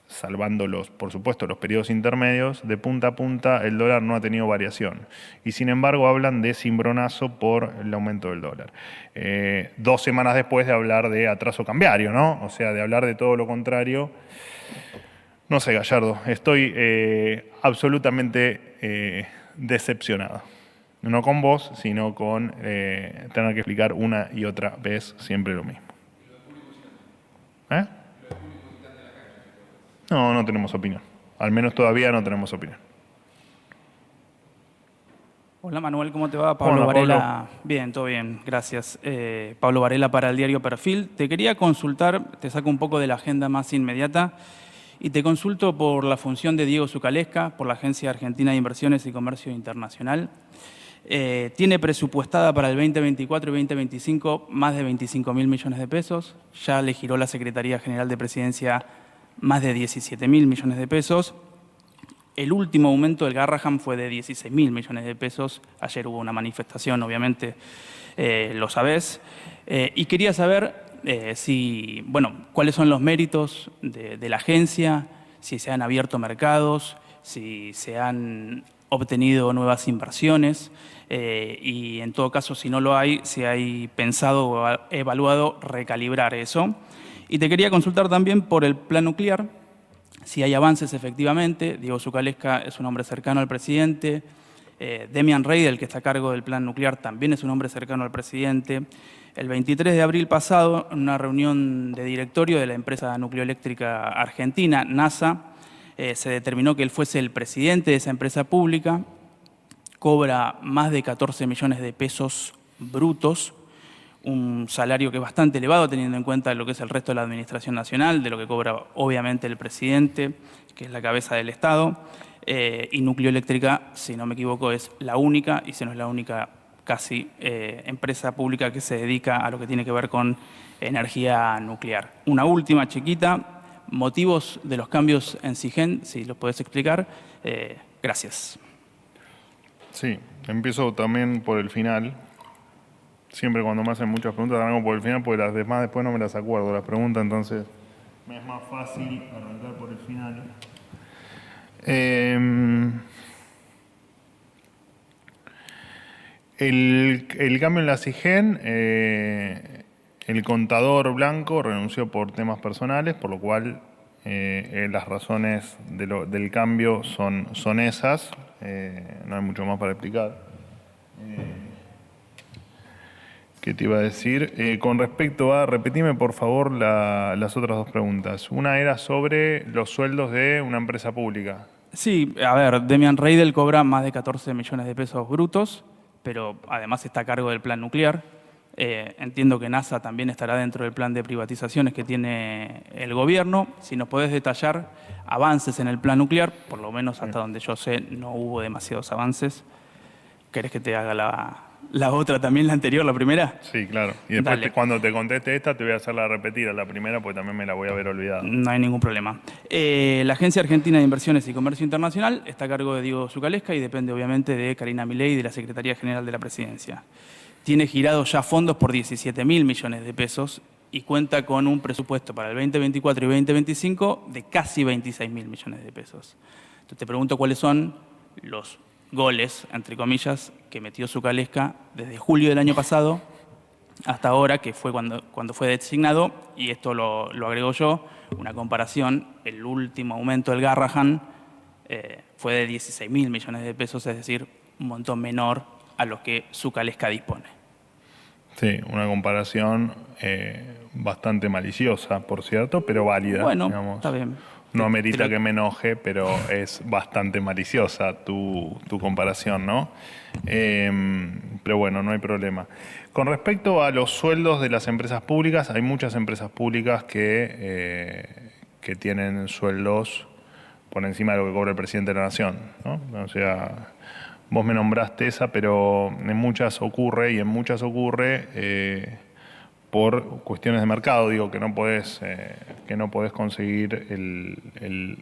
salvando por supuesto, los periodos intermedios, de punta a punta el dólar no ha tenido variación. Y sin embargo hablan de cimbronazo por el aumento del dólar. 2 semanas después de hablar de atraso cambiario, ¿no? O sea, de hablar de todo lo contrario. No sé, Gallardo, estoy absolutamente decepcionado. No con vos, sino con tener que explicar una y otra vez siempre lo mismo. ¿Eh? No tenemos opinión. Al menos todavía no tenemos opinión. Hola Manuel, ¿cómo te va? Pablo Varela. Bien, todo bien, gracias. Pablo Varela para el diario Perfil. Te quería consultar, te saco un poco de la agenda más inmediata y te consulto por la función de Diego Zucalesca, por la Agencia Argentina de Inversiones y Comercio Internacional. Tiene presupuestada para el 2024 y 2025 más de 25.000 millones de pesos. Ya le giró la Secretaría General de Presidencia más de 17.000 millones de pesos. El último aumento del Garrahan fue de 16.000 millones de pesos. Ayer hubo una manifestación, obviamente, lo sabés. Y quería saber cuáles son los méritos de la agencia, si se han abierto mercados, si se han obtenido nuevas inversiones y, en todo caso, si no lo hay, si hay pensado o evaluado recalibrar eso. Y te quería consultar también por el plan nuclear, si hay avances efectivamente. Diego Zucalesca es un hombre cercano al presidente. Demian Rey, el que está a cargo del plan nuclear, también es un hombre cercano al presidente. El 23 de abril pasado, en una reunión de directorio de la empresa nucleoeléctrica argentina, NASA, se determinó que él fuese el presidente de esa empresa pública. Cobra más de 14 millones de pesos brutos, un salario que es bastante elevado teniendo en cuenta lo que es el resto de la administración nacional, de lo que cobra obviamente el presidente, que es la cabeza del Estado, y Nucleoeléctrica, si no me equivoco, es la única, y si no es la única casi, empresa pública que se dedica a lo que tiene que ver con energía nuclear. Una última chiquita, motivos de los cambios en SIGEN, si los podés explicar. Gracias. Sí, empiezo también por el final. Siempre cuando me hacen muchas preguntas arranco por el final, porque las demás después no me las acuerdo las preguntas, entonces me es más fácil arrancar por el final. El cambio en la SIGEN, el contador Blanco renunció por temas personales, por lo cual las razones del cambio son esas. No hay mucho más para explicar. ¿Qué te iba a decir? Con respecto a, repetime por favor las otras 2 preguntas. Una era sobre los sueldos de una empresa pública. Sí, a ver, Demian Reidel cobra más de 14 millones de pesos brutos, pero además está a cargo del plan nuclear. Entiendo que NASA también estará dentro del plan de privatizaciones que tiene el gobierno. Si nos podés detallar avances en el plan nuclear, por lo menos hasta donde yo sé no hubo demasiados avances. ¿Querés que te haga la otra también, la anterior, la primera? Sí, claro. Y después Dale. cuando te conteste esta te voy a hacerla repetir a la primera porque también me la voy a haber olvidado. No hay ningún problema. La Agencia Argentina de Inversiones y Comercio Internacional está a cargo de Diego Zucalesca y depende obviamente de Karina Milei y de la Secretaría General de la Presidencia. Tiene girados ya fondos por 17.000 millones de pesos y cuenta con un presupuesto para el 2024 y 2025 de casi 26.000 millones de pesos. Entonces te pregunto cuáles son los goles, entre comillas, que metió Zucalesca desde julio del año pasado hasta ahora, que fue cuando fue designado, y esto lo agrego yo, una comparación, el último aumento del Garrahan fue de 16.000 millones de pesos, es decir, un montón menor a lo que Zucalesca dispone. Sí, una comparación bastante maliciosa, por cierto, pero válida. Bueno, digamos. está bien. No amerita que me enoje, pero es bastante maliciosa tu comparación, ¿no? Pero bueno, no hay problema. Con respecto a los sueldos de las empresas públicas, hay muchas empresas públicas que tienen sueldos por encima de lo que cobra el presidente de la Nación, ¿no? O sea, vos me nombraste esa, pero en muchas ocurre, por cuestiones de mercado, digo, que no podés conseguir el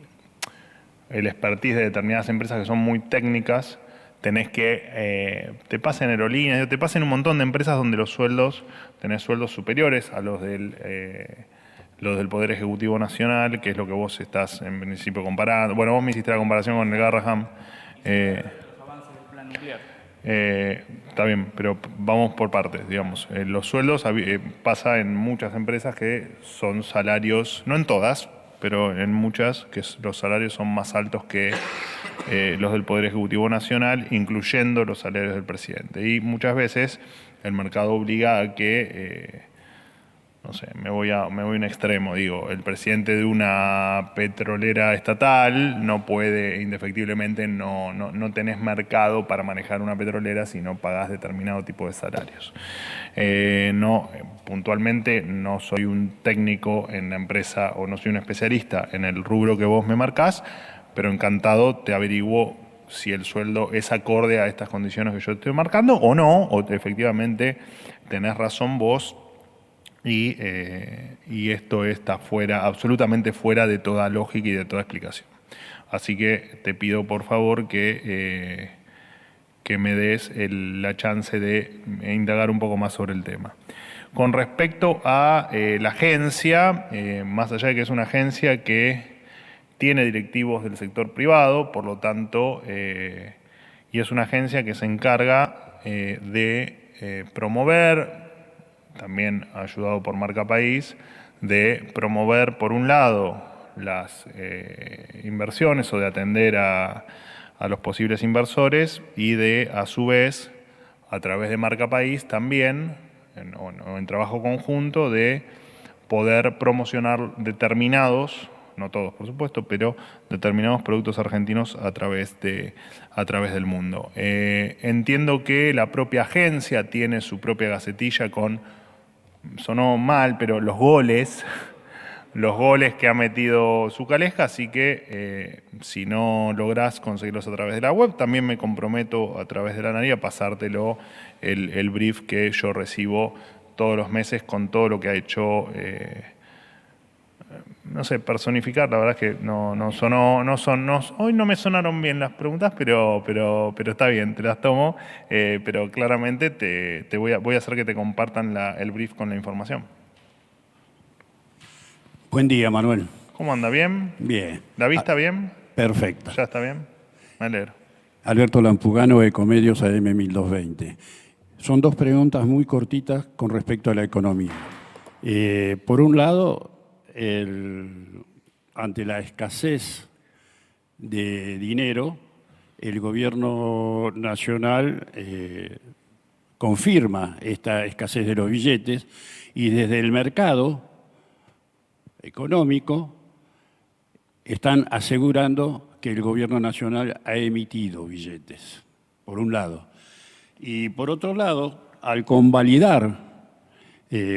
expertise de determinadas empresas que son muy técnicas. Tenés que, te pasen aerolíneas, te pasen un montón de empresas donde los sueldos, tenés sueldos superiores a los del Poder Ejecutivo Nacional, que es lo que vos estás en principio comparando. Bueno, vos me hiciste la comparación con el Garrahan. Los avances del plan nuclear. Está bien, pero vamos por partes, digamos. Los sueldos pasa en muchas empresas que son salarios, no en todas, pero en muchas que los salarios son más altos que los del Poder Ejecutivo Nacional, incluyendo los salarios del presidente. Y muchas veces el mercado obliga a que, no sé, me voy a un extremo, digo, el presidente de una petrolera estatal no puede, indefectiblemente, no tenés mercado para manejar una petrolera si no pagás determinado tipo de salarios. Puntualmente no soy un técnico en la empresa o no soy un especialista en el rubro que vos me marcás, pero encantado te averiguo si el sueldo es acorde a estas condiciones que yo estoy marcando o no, o efectivamente tenés razón vos. Y esto está absolutamente fuera de toda lógica y de toda explicación. Así que te pido por favor que me des la chance de indagar un poco más sobre el tema. Con respecto a la agencia, más allá de que es una agencia que tiene directivos del sector privado, por lo tanto, y es una agencia que se encarga de promover, también ayudado por Marca País, de promover, por un lado, las inversiones o de atender a los posibles inversores y de, a su vez, a través de Marca País también, en trabajo conjunto, de poder promocionar determinados, no todos por supuesto, pero determinados productos argentinos a través del mundo. Entiendo que la propia agencia tiene su propia gacetilla con, sonó mal, pero los goles que ha metido Zucalesca, así que si no lográs conseguirlos a través de la web, también me comprometo a través de la NARI a pasártelo el brief que yo recibo todos los meses con todo lo que ha hecho, no sé, personificar. La verdad es que hoy no me sonaron bien las preguntas, pero está bien, te las tomo, pero claramente te voy a hacer que te compartan el brief con la información. Buen día, Manuel. ¿Cómo anda? ¿Bien? Bien. ¿La vista bien? Perfecto. ¿Ya está bien? Me alegro. Alberto Lampugano, Ecomedios AM 1220. Son dos preguntas muy cortitas con respecto a la economía. Por un lado, ante la escasez de dinero, el gobierno nacional confirma esta escasez de los billetes y desde el mercado económico están asegurando que el gobierno nacional ha emitido billetes, por un lado. Y por otro lado, al convalidar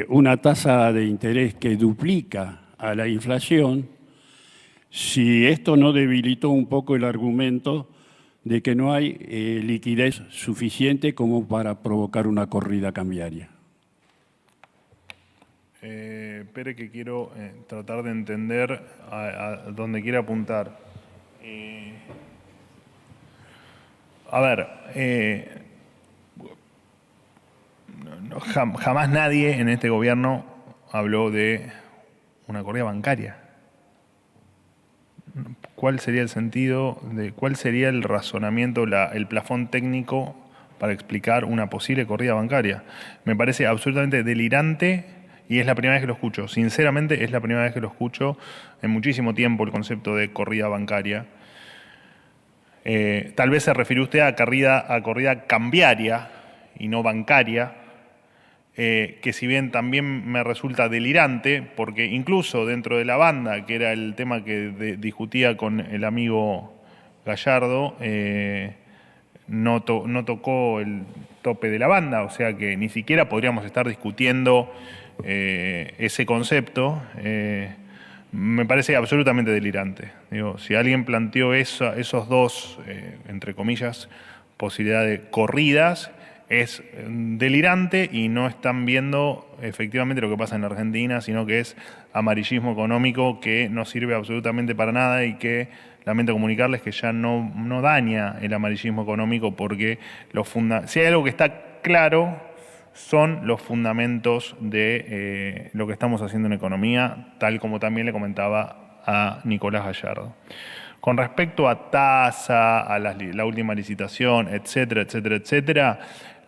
una tasa de interés que duplica a la inflación, si esto no debilitó un poco el argumento de que no hay liquidez suficiente como para provocar una corrida cambiaria. Espere que quiero tratar de entender a dónde quiere apuntar. Jamás nadie en este gobierno habló de una corrida bancaria. ¿Cuál sería el sentido, cuál sería el razonamiento, el plafón técnico para explicar una posible corrida bancaria? Me parece absolutamente delirante y es la primera vez que lo escucho. Sinceramente, es la primera vez que lo escucho en muchísimo tiempo el concepto de corrida bancaria. Tal vez se refiere usted a corrida cambiaria y no bancaria, que si bien también me resulta delirante, porque incluso dentro de la banda, que era el tema que discutía con el amigo Gallardo, no tocó el tope de la banda, o sea que ni siquiera podríamos estar discutiendo ese concepto. Me parece absolutamente delirante. Digo, si alguien planteó esos dos, entre comillas, posibilidades de corridas, es delirante y no están viendo efectivamente lo que pasa en la Argentina, sino que es amarillismo económico que no sirve absolutamente para nada y que lamento comunicarles que ya no daña el amarillismo económico, porque si hay algo que está claro son los fundamentos de lo que estamos haciendo en economía, tal como también le comentaba a Nicolás Gallardo. Con respecto a tasa, a la última licitación, etcétera, etcétera, etcétera,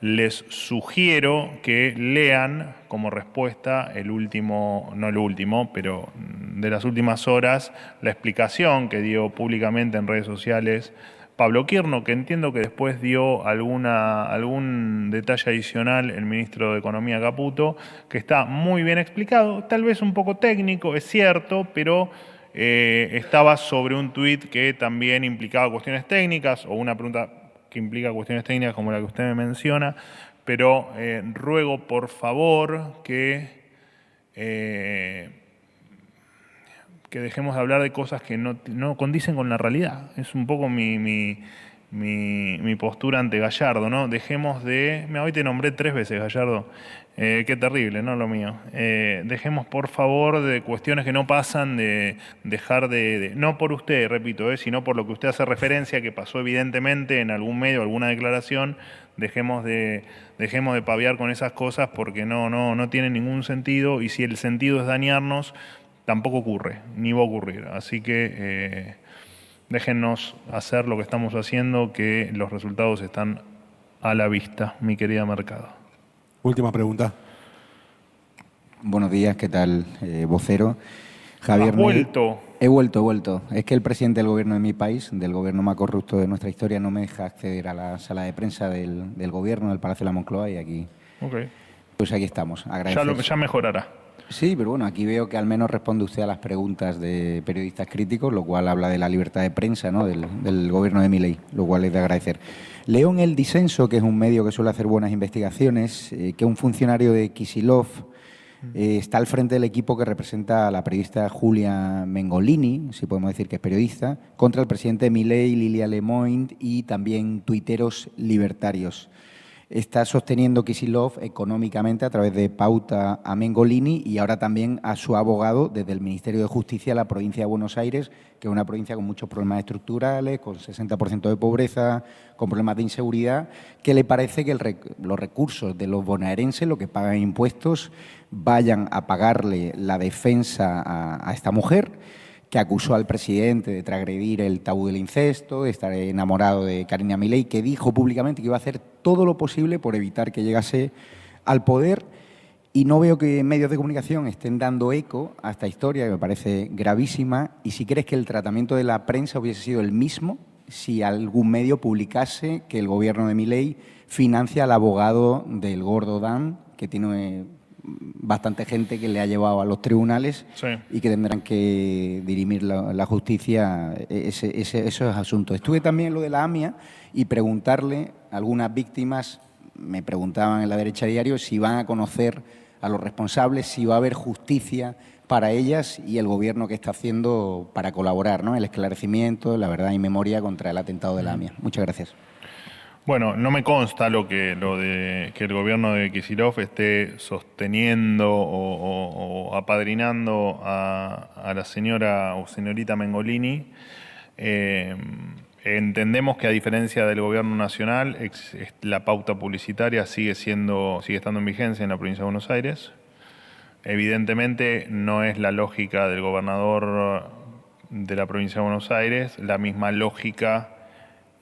les sugiero que lean como respuesta no el último, pero de las últimas horas, la explicación que dio públicamente en redes sociales Pablo Quirno, que entiendo que después dio algún detalle adicional el ministro de Economía Caputo, que está muy bien explicado, tal vez un poco técnico, es cierto, pero estaba sobre un tuit que también implicaba cuestiones técnicas, o una pregunta que implica cuestiones técnicas como la que usted me menciona, pero ruego por favor que dejemos de hablar de cosas que no condicen con la realidad. Es un poco mi postura ante Gallardo, ¿no? Dejemos de... Hoy te nombré 3 veces, Gallardo. Qué terrible, ¿no? Lo mío. Dejemos, por favor, de cuestiones que no pasan, de dejar no por usted, repito, sino por lo que usted hace referencia, que pasó evidentemente en algún medio, alguna declaración. Dejemos de paviar con esas cosas porque no tiene ningún sentido, y si el sentido es dañarnos, tampoco ocurre, ni va a ocurrir. Así que déjennos hacer lo que estamos haciendo, que los resultados están a la vista, mi querida Mercado. Última pregunta. Buenos días, ¿qué tal, vocero? Javier. ¿Has vuelto? He vuelto. Es que el presidente del gobierno de mi país, del gobierno más corrupto de nuestra historia, no me deja acceder a la sala de prensa del gobierno, del Palacio de la Moncloa, y aquí... Okay. Pues aquí estamos. Ya mejorará. Sí, pero bueno, aquí veo que al menos responde usted a las preguntas de periodistas críticos, lo cual habla de la libertad de prensa, ¿no?, del gobierno de Milei, lo cual es de agradecer. Leo en El Disenso, que es un medio que suele hacer buenas investigaciones, que un funcionario de Kicillof está al frente del equipo que representa a la periodista Julia Mengolini, si podemos decir que es periodista, contra el presidente Milei, Lilia Lemoine y también tuiteros libertarios. Está sosteniendo Kicillof económicamente a través de pauta a Mengolini y ahora también a su abogado desde el Ministerio de Justicia de la provincia de Buenos Aires, que es una provincia con muchos problemas estructurales, con 60% de pobreza, con problemas de inseguridad, que le parece que los recursos de los bonaerenses, lo que pagan impuestos, vayan a pagarle la defensa a esta mujer, que acusó al presidente de transgredir el tabú del incesto, de estar enamorado de Karina Milei, que dijo públicamente que iba a hacer todo lo posible por evitar que llegase al poder, y no veo que medios de comunicación estén dando eco a esta historia, que me parece gravísima, y si crees que el tratamiento de la prensa hubiese sido el mismo si algún medio publicase que el gobierno de Milei financia al abogado del gordo Dan, que tiene bastante gente que le ha llevado a los tribunales y que tendrán que dirimir la justicia esos asuntos. Estuve también en lo de la AMIA y preguntarle a algunas víctimas, me preguntaban en La Derecha Diario, si van a conocer a los responsables, si va a haber justicia para ellas y el Gobierno que está haciendo para colaborar, ¿no?, el esclarecimiento, la verdad y memoria contra el atentado de la AMIA. Muchas gracias. Bueno, no me consta lo de que el gobierno de Kicillof esté sosteniendo o apadrinando a la señora o señorita Mengolini. Entendemos que, a diferencia del gobierno nacional, la pauta publicitaria sigue estando en vigencia en la provincia de Buenos Aires. Evidentemente no es la lógica del gobernador de la provincia de Buenos Aires, la misma lógica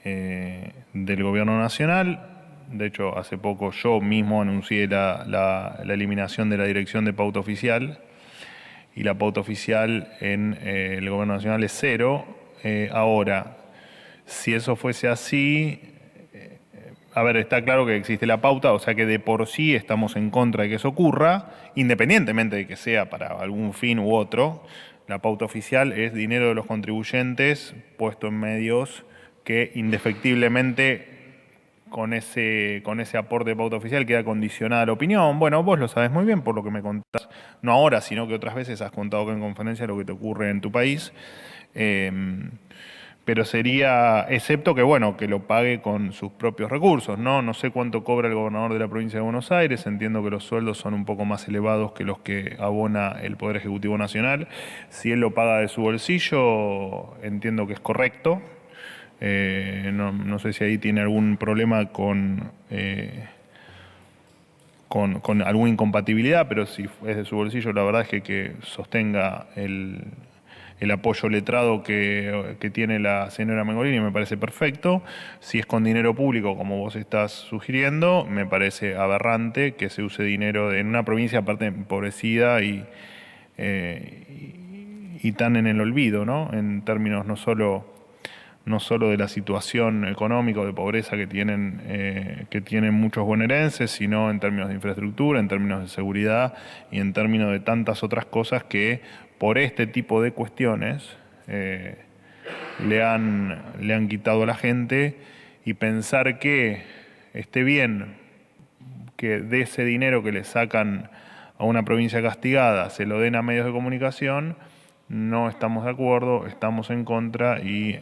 del gobierno nacional. De hecho, hace poco yo mismo anuncié la eliminación de la dirección de pauta oficial, y la pauta oficial en el gobierno nacional es 0. Ahora, si eso fuese así, a ver, está claro que existe la pauta, o sea que de por sí estamos en contra de que eso ocurra, independientemente de que sea para algún fin u otro. La pauta oficial es dinero de los contribuyentes puesto en medios que indefectiblemente con ese aporte de pauta oficial queda condicionada la opinión. Bueno, vos lo sabés muy bien por lo que me contás, no ahora, sino que otras veces has contado acá en conferencia lo que te ocurre en tu país. Pero sería, excepto que, bueno, que lo pague con sus propios recursos, ¿no? No sé cuánto cobra el gobernador de la provincia de Buenos Aires, entiendo que los sueldos son un poco más elevados que los que abona el Poder Ejecutivo Nacional. Si él lo paga de su bolsillo, entiendo que es correcto. No sé si ahí tiene algún problema con alguna incompatibilidad, pero si es de su bolsillo, la verdad es que sostenga el apoyo letrado que tiene la señora Mengolini me parece perfecto. Si es con dinero público, como vos estás sugiriendo, me parece aberrante que se use dinero en una provincia aparte empobrecida y tan en el olvido, ¿no? En términos no solo de la situación económica o de pobreza que tienen muchos bonaerenses, sino en términos de infraestructura, en términos de seguridad y en términos de tantas otras cosas que por este tipo de cuestiones le han quitado a la gente. Y pensar que esté bien que de ese dinero que le sacan a una provincia castigada se lo den a medios de comunicación, no estamos de acuerdo, estamos en contra y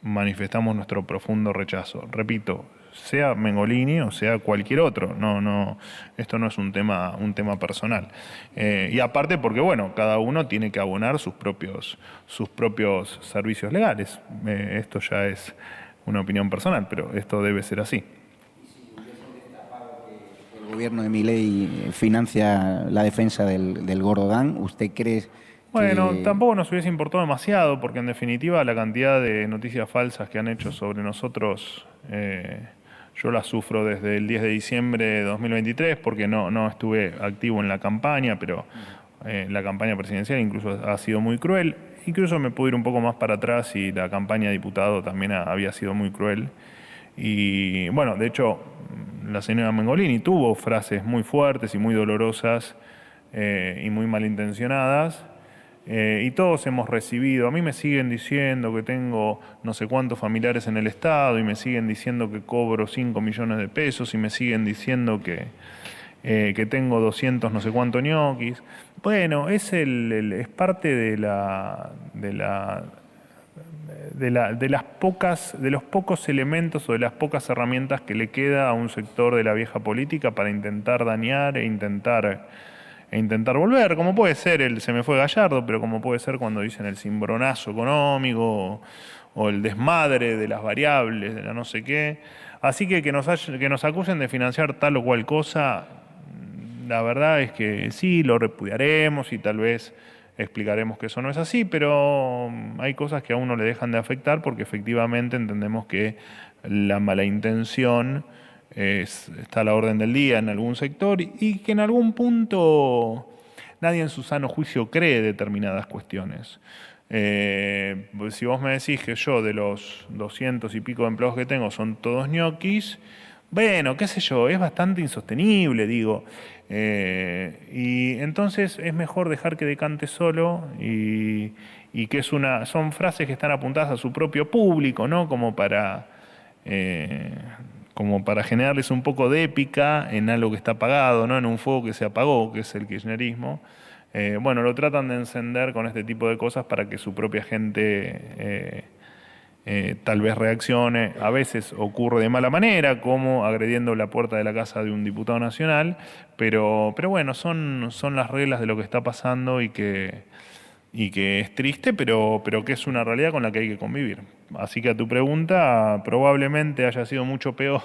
manifestamos nuestro profundo rechazo. Repito, sea Mengolini o sea cualquier otro, esto no es un tema personal. Y aparte porque, bueno, cada uno tiene que abonar sus propios servicios legales. Esto ya es una opinión personal, pero esto debe ser así. El gobierno de Milei financia la defensa del Gordán, ¿usted cree? Bueno, tampoco nos hubiese importado demasiado, porque en definitiva la cantidad de noticias falsas que han hecho sobre nosotros, yo las sufro desde el 10 de diciembre de 2023, porque no estuve activo en la campaña, pero la campaña presidencial incluso ha sido muy cruel. Incluso me pude ir un poco más para atrás y la campaña de diputado también había sido muy cruel. Y bueno, de hecho, la señora Mengolini tuvo frases muy fuertes y muy dolorosas y muy malintencionadas. Y todos hemos recibido, a mí me siguen diciendo que tengo no sé cuántos familiares en el Estado, y me siguen diciendo que cobro 5 millones de pesos, y me siguen diciendo que tengo 200 no sé cuántos ñoquis. Bueno, es parte de los pocos elementos o de las pocas herramientas que le queda a un sector de la vieja política para intentar dañar e intentar volver, como puede ser se me fue Gallardo, pero como puede ser cuando dicen el cimbronazo económico o el desmadre de las variables, de la no sé qué. Así que nos acusen de financiar tal o cual cosa, la verdad es que sí, lo repudiaremos y tal vez explicaremos que eso no es así, pero hay cosas que a uno le dejan de afectar porque efectivamente entendemos que la mala intención está a la orden del día en algún sector y que en algún punto nadie en su sano juicio cree determinadas cuestiones. Si vos me decís que yo de los 200 y pico de empleados que tengo son todos ñoquis, bueno, qué sé yo, es bastante insostenible, digo. Y entonces es mejor dejar que decante solo y que son frases que están apuntadas a su propio público, ¿no? Como para generarles un poco de épica en algo que está apagado, ¿no? En un fuego que se apagó, que es el kirchnerismo. Bueno, lo tratan de encender con este tipo de cosas para que su propia gente tal vez reaccione. A veces ocurre de mala manera, como agrediendo la puerta de la casa de un diputado nacional, pero bueno, son las reglas de lo que está pasando y que es triste, pero que es una realidad con la que hay que convivir. Así que a tu pregunta, probablemente haya sido mucho peor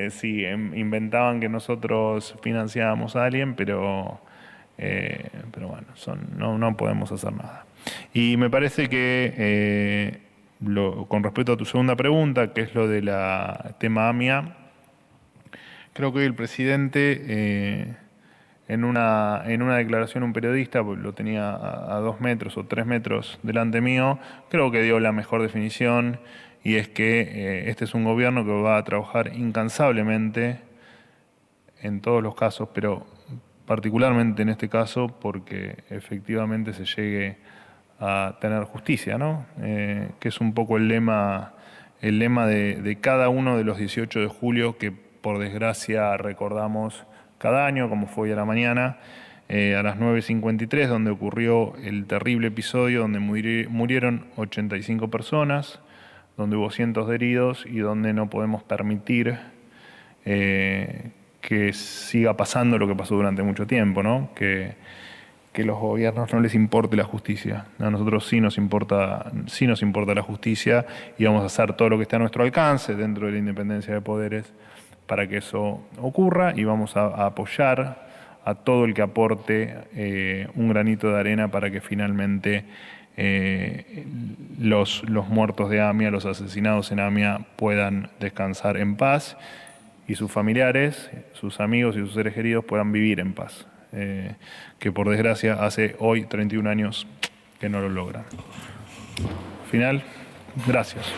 si inventaban que nosotros financiábamos a alguien, pero bueno, no podemos hacer nada. Y me parece que con respecto a tu segunda pregunta, que es lo del tema AMIA, creo que hoy el presidente, en una declaración, un periodista, lo tenía a 2 metros o 3 metros delante mío, creo que dio la mejor definición, y es que este es un gobierno que va a trabajar incansablemente en todos los casos, pero particularmente en este caso, porque efectivamente se llegue a tener justicia, ¿no? Que es un poco el lema de cada uno de los 18 de julio que por desgracia recordamos cada año, como fue hoy a la mañana, a las 9:53, donde ocurrió el terrible episodio donde murieron 85 personas, donde hubo cientos de heridos y donde no podemos permitir que siga pasando lo que pasó durante mucho tiempo, ¿no? Que los gobiernos no les importe la justicia. A nosotros sí nos importa la justicia y vamos a hacer todo lo que esté a nuestro alcance dentro de la independencia de poderes para que eso ocurra, y vamos a apoyar a todo el que aporte un granito de arena para que finalmente los muertos de AMIA, los asesinados en AMIA, puedan descansar en paz y sus familiares, sus amigos y sus seres queridos puedan vivir en paz. Que por desgracia hace hoy 31 años que no lo logran. Final, gracias.